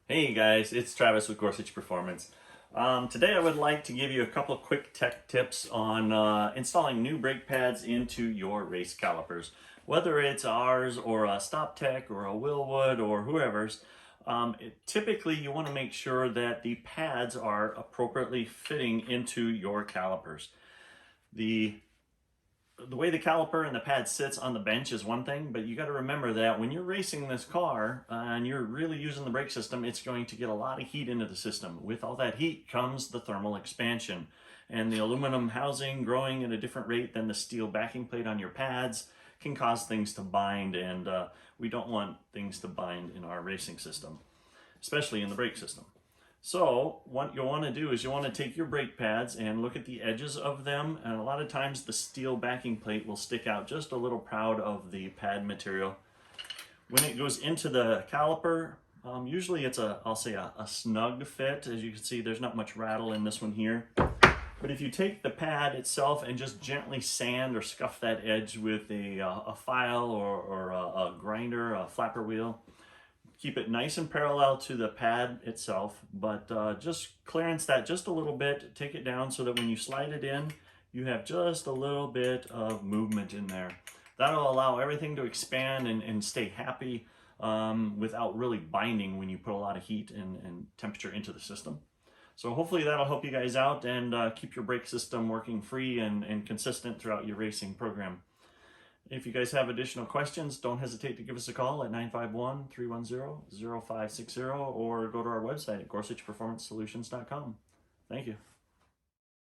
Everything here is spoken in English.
Hey guys, it's Travis with Gorsuch Performance. Today I would like to give you a couple quick tech tips on installing new brake pads into your race calipers. Whether it's ours or a Stop Tech or a Willwood or whoever's, typically you want to make sure that the pads are appropriately fitting into your calipers. The way the caliper and the pad sits on the bench is one thing, but you got to remember that when you're racing this car and you're really using the brake system, it's going to get a lot of heat into the system. With all that heat comes the thermal expansion, and the aluminum housing growing at a different rate than the steel backing plate on your pads can cause things to bind, and we don't want things to bind in our racing system, especially in the brake system. So what you'll want to do is you want to take your brake pads and look at the edges of them, and a lot of times the steel backing plate will stick out just a little proud of the pad material. When it goes into the caliper, usually it's I'll say a snug fit. As you can see, there's not much rattle in this one here. But if you take the pad itself and just gently sand or scuff that edge with a file or a grinder, a flapper wheel, keep it nice and parallel to the pad itself, but just clearance that just a little bit, take it down so that when you slide it in, you have just a little bit of movement in there. That'll allow everything to expand and stay happy without really binding when you put a lot of heat and temperature into the system. So hopefully that'll help you guys out and keep your brake system working free and consistent throughout your racing program. If you guys have additional questions, don't hesitate to give us a call at 951-310-0560 or go to our website at gorsuchperformancesolutions.com. Thank you.